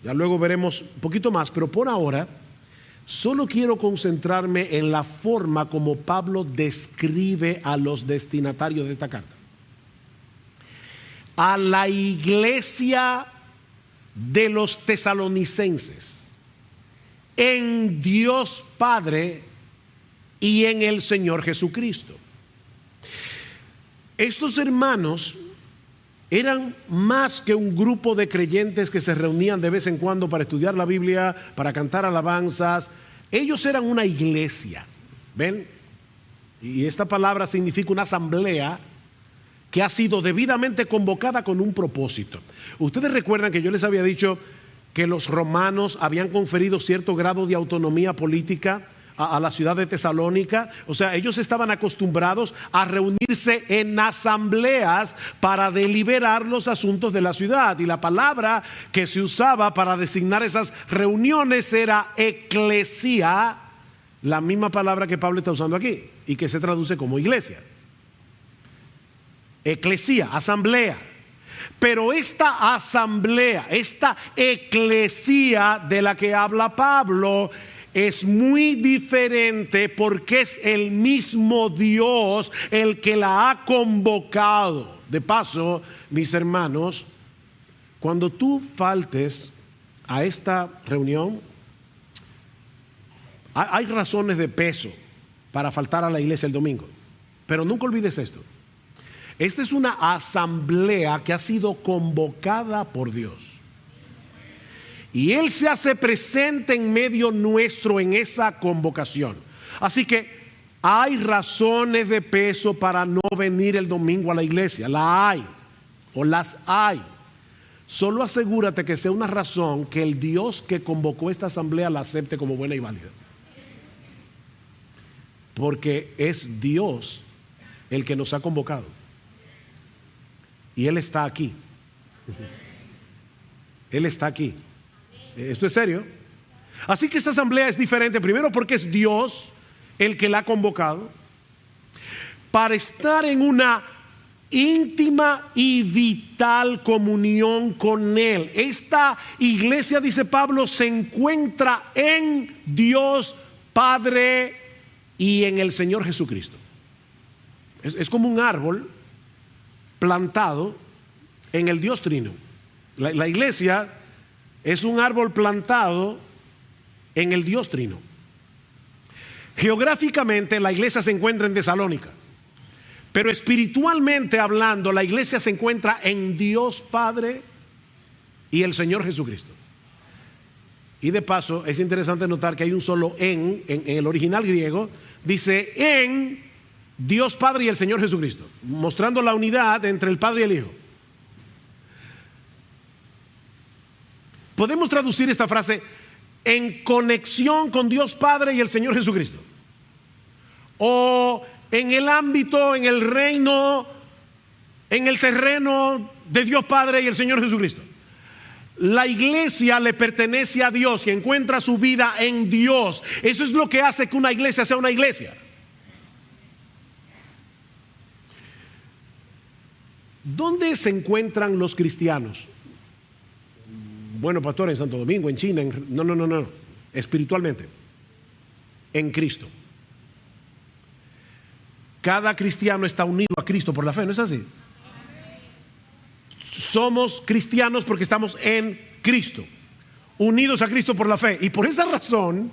ya luego veremos un poquito más, pero por ahora solo quiero concentrarme en la forma como Pablo describe a los destinatarios de esta carta. A la iglesia de los tesalonicenses, en Dios Padre y en el Señor Jesucristo. Estos hermanos eran más que un grupo de creyentes que se reunían de vez en cuando para estudiar la Biblia, para cantar alabanzas. Ellos eran una iglesia, ¿ven? Y esta palabra significa una asamblea que ha sido debidamente convocada con un propósito. Ustedes recuerdan que yo les había dicho que los romanos habían conferido cierto grado de autonomía política a la ciudad de Tesalónica. O sea, ellos estaban acostumbrados a reunirse en asambleas para deliberar los asuntos de la ciudad, y la palabra que se usaba para designar esas reuniones era eclesia, la misma palabra que Pablo está usando aquí y que se traduce como iglesia. Eclesia, asamblea. Pero esta asamblea, esta eclesia de la que habla Pablo, es muy diferente porque es el mismo Dios el que la ha convocado. De paso, mis hermanos, cuando tú faltes a esta reunión, hay razones de peso para faltar a la iglesia el domingo. Pero nunca olvides esto. Esta es una asamblea que ha sido convocada por Dios. Y Él se hace presente en medio nuestro en esa convocación. Así que Hay razones de peso para no venir el domingo a la iglesia. La hay, o las hay. Solo asegúrate que sea una razón que el Dios que convocó esta asamblea la acepte como buena y válida. Porque es Dios el que nos ha convocado. Y Él está aquí. Él está aquí. Esto es serio. Así que esta asamblea es diferente. Primero porque es Dios el que la ha convocado para estar en una íntima y vital comunión con Él. Esta iglesia, dice Pablo, se encuentra en Dios Padre y en el Señor Jesucristo. Es como un árbol plantado en el Dios Trino. La iglesia es un árbol plantado en el Dios Trino. Geográficamente la iglesia se encuentra en Tesalónica, pero espiritualmente hablando la iglesia se encuentra en Dios Padre y el Señor Jesucristo. Y de paso es interesante notar que hay un solo en el original griego, dice en Dios Padre y el Señor Jesucristo, mostrando la unidad entre el Padre y el Hijo. Podemos traducir esta frase en conexión con Dios Padre y el Señor Jesucristo, o en el ámbito, en el reino, en el terreno de Dios Padre y el Señor Jesucristo. La iglesia le pertenece a Dios y encuentra su vida en Dios. Eso es lo que hace que una iglesia sea una iglesia. ¿Dónde se encuentran los cristianos? Bueno, pastor, en Santo Domingo, en China, no. Espiritualmente, en Cristo. Cada cristiano está unido a Cristo por la fe, ¿no es así? Somos cristianos porque estamos en Cristo, unidos a Cristo por la fe. Y por esa razón,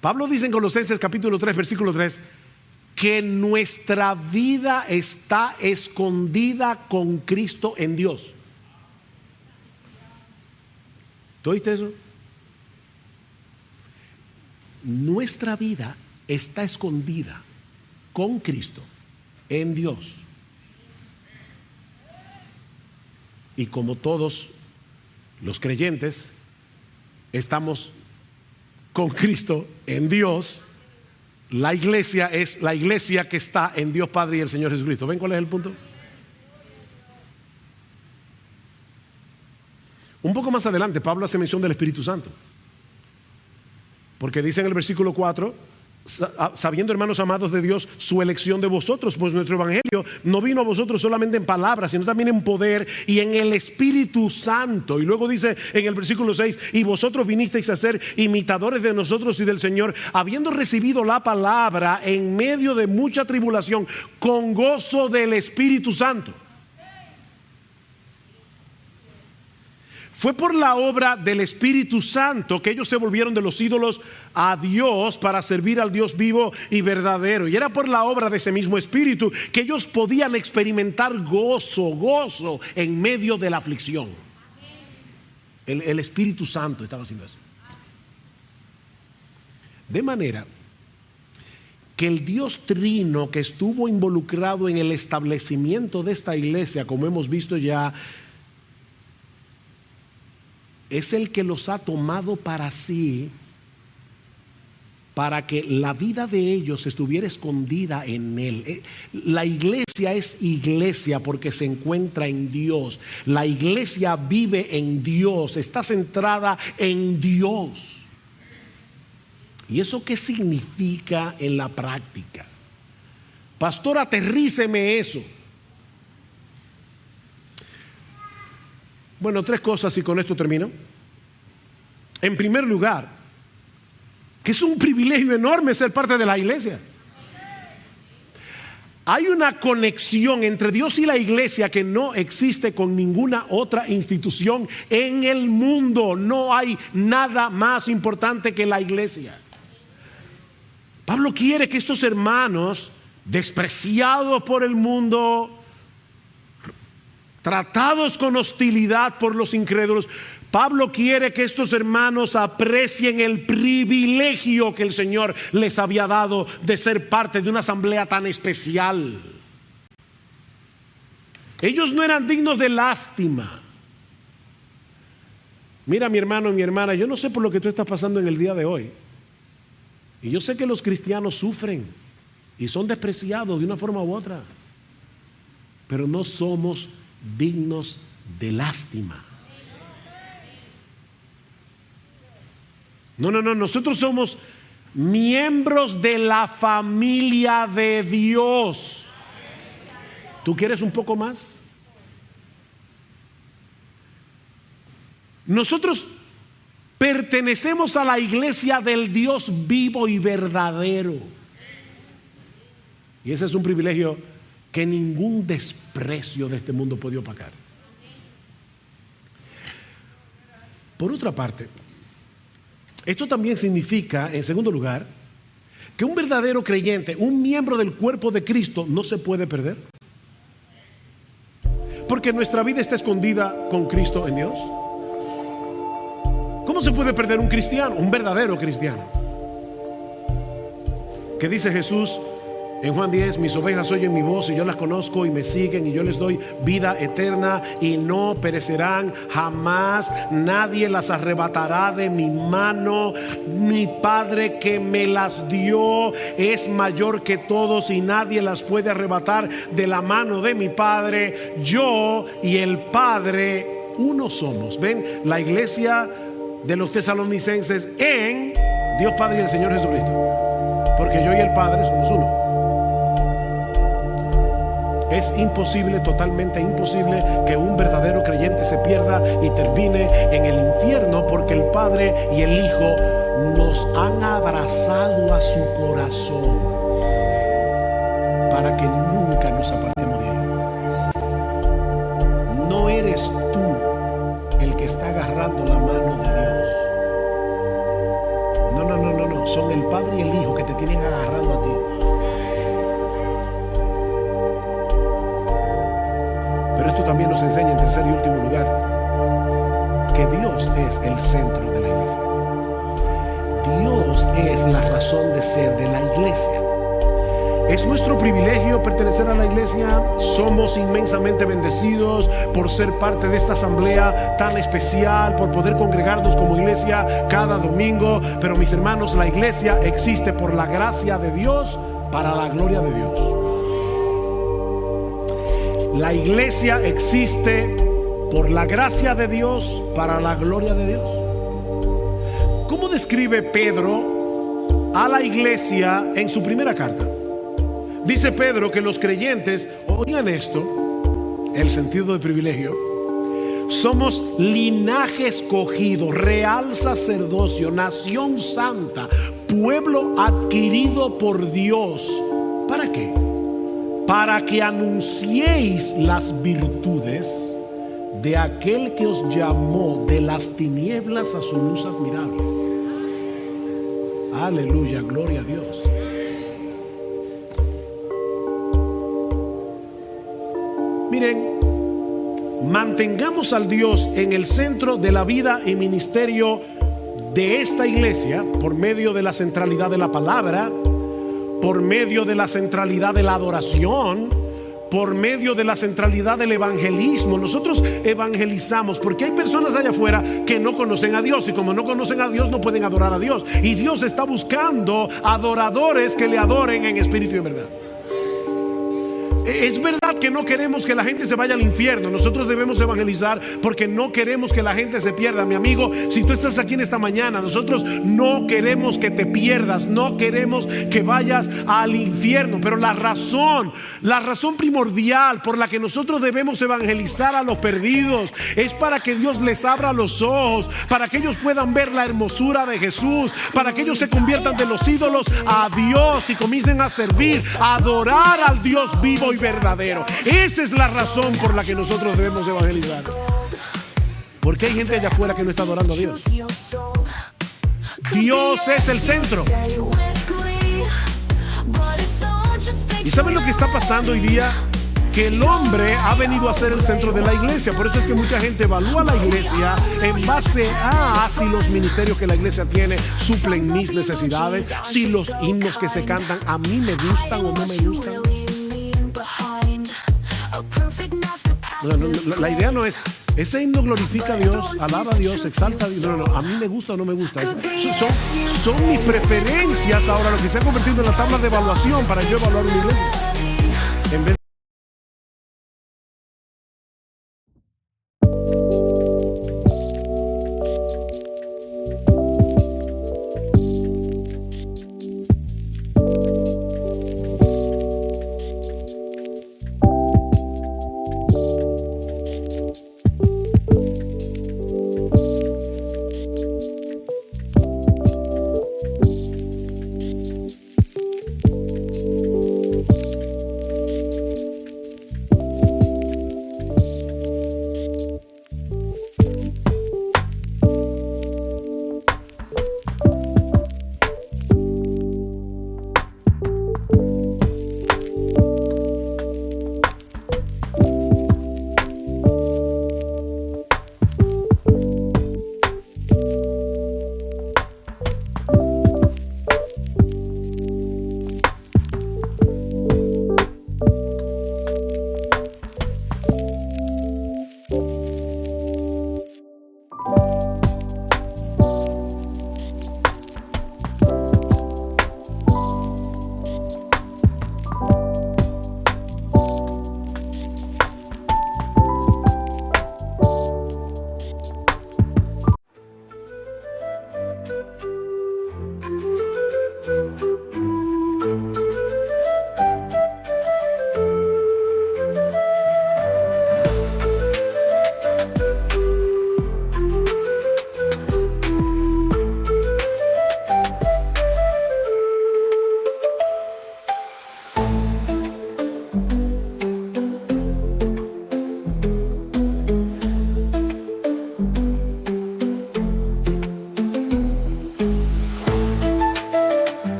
Pablo dice en Colosenses capítulo 3, versículo 3, que nuestra vida está escondida con Cristo en Dios. ¿Tú oíste eso? Nuestra vida está escondida con Cristo en Dios. Y como todos los creyentes estamos con Cristo en Dios, la iglesia es la iglesia que está en Dios Padre y el Señor Jesucristo. ¿Ven cuál es el punto? Un poco más adelante Pablo hace mención del Espíritu Santo, porque dice en el versículo 4: sabiendo, hermanos amados de Dios, su elección de vosotros, pues nuestro evangelio no vino a vosotros solamente en palabras, sino también en poder y en el Espíritu Santo. Y luego dice en el versículo 6: y vosotros vinisteis a ser imitadores de nosotros y del Señor, habiendo recibido la palabra en medio de mucha tribulación, con gozo del Espíritu Santo. Fue por la obra del Espíritu Santo que ellos se volvieron de los ídolos a Dios para servir al Dios vivo y verdadero. Y era por la obra de ese mismo Espíritu que ellos podían experimentar gozo en medio de la aflicción. El Espíritu Santo estaba haciendo eso. De manera que el Dios Trino que estuvo involucrado en el establecimiento de esta iglesia, como hemos visto ya, es el que los ha tomado para sí, para que la vida de ellos estuviera escondida en Él. La iglesia es iglesia porque se encuentra en Dios. La iglesia vive en Dios, está centrada en Dios. ¿Y eso qué significa en la práctica? Pastor, aterríceme eso. Bueno, 3 cosas y con esto termino. En primer lugar, que es un privilegio enorme ser parte de la iglesia. Hay una conexión entre Dios y la iglesia que no existe con ninguna otra institución en el mundo. No hay nada más importante que la iglesia. Pablo quiere que estos hermanos, despreciados por el mundo, tratados con hostilidad por los incrédulos, Pablo quiere que estos hermanos aprecien el privilegio que el Señor les había dado de ser parte de una asamblea tan especial. Ellos no eran dignos de lástima. Mira, mi hermano y mi hermana, yo no sé por lo que tú estás pasando en el día de hoy. Y yo sé que los cristianos sufren y son despreciados de una forma u otra. Pero no somos dignos de lástima. No, nosotros somos miembros de la familia de Dios. ¿Tú quieres un poco más? Nosotros pertenecemos a la iglesia del Dios vivo y verdadero. Y ese es un privilegio que ningún desprecio de este mundo puede opacar. Por otra parte, esto también significa, en segundo lugar, que un verdadero creyente, un miembro del cuerpo de Cristo, no se puede perder. Porque nuestra vida está escondida con Cristo en Dios. ¿Cómo se puede perder un cristiano, un verdadero cristiano? ¿Qué dice Jesús en Juan 10? Mis ovejas oyen mi voz y yo las conozco y me siguen y yo les doy vida eterna y no perecerán jamás. Nadie las arrebatará de mi mano. Mi Padre que me las dio es mayor que todos y nadie las puede arrebatar de la mano de mi Padre. Yo y el Padre uno somos. Ven, la iglesia de los tesalonicenses en Dios Padre y el Señor Jesucristo, porque yo y el Padre somos uno. Es imposible, totalmente imposible, que un verdadero creyente se pierda y termine en el infierno, porque el Padre y el Hijo nos han abrazado a su corazón para que nunca nos apartemos de él. No eres tú el que está agarrando la mano de Dios. No, son el Padre y el Hijo que te tienen agarrado a ti. Pero esto también nos enseña, en tercer y último lugar, que Dios es el centro de la iglesia. Dios es la razón de ser de la iglesia. Es nuestro privilegio pertenecer a la iglesia. Somos inmensamente bendecidos por ser parte de esta asamblea tan especial, por poder congregarnos como iglesia cada domingo. Pero mis hermanos, la iglesia existe por la gracia de Dios, para la gloria de Dios. La iglesia existe por la gracia de Dios, para la gloria de Dios. ¿Cómo describe Pedro a la iglesia en su primera carta? Dice Pedro que los creyentes, oigan esto, el sentido de privilegio, somos linaje escogido, real sacerdocio, nación santa, pueblo adquirido por Dios. ¿Para qué? Para que anunciéis las virtudes de aquel que os llamó de las tinieblas a su luz admirable. Aleluya, gloria a Dios. Miren, mantengamos al Dios en el centro de la vida y ministerio de esta iglesia por medio de la centralidad de la palabra, por medio de la centralidad de la adoración, por medio de la centralidad del evangelismo. Nosotros evangelizamos porque hay personas allá afuera que no conocen a Dios, y como no conocen a Dios no pueden adorar a Dios, y Dios está buscando adoradores que le adoren en espíritu y en verdad. Es verdad que no queremos que la gente se vaya al infierno. Nosotros debemos evangelizar porque no queremos que la gente se pierda. Mi amigo, si tú estás aquí en esta mañana, nosotros no queremos que te pierdas, no queremos que vayas al infierno. Pero la razón primordial por la que nosotros debemos evangelizar a los perdidos es para que Dios les abra los ojos, para que ellos puedan ver la hermosura de Jesús, para que ellos se conviertan de los ídolos a Dios y comiencen a servir, a adorar al Dios vivo y verdadero. Esa es la razón por la que nosotros debemos evangelizar. Porque hay gente allá afuera que no está adorando a Dios. Dios es el centro. ¿Y saben lo que está pasando hoy día? que el hombre ha venido a ser el centro de la iglesia. Por eso es que mucha gente evalúa la iglesia en base a si los ministerios que la iglesia tiene suplen mis necesidades, si los himnos que se cantan a mí me gustan o no me gustan. La idea no es, ese himno glorifica a Dios, alaba a Dios, exalta a Dios. No, a mí me gusta o no me gusta. Son mis preferencias ahora lo que se ha convertido en la tabla de evaluación para yo evaluar una iglesia. En vez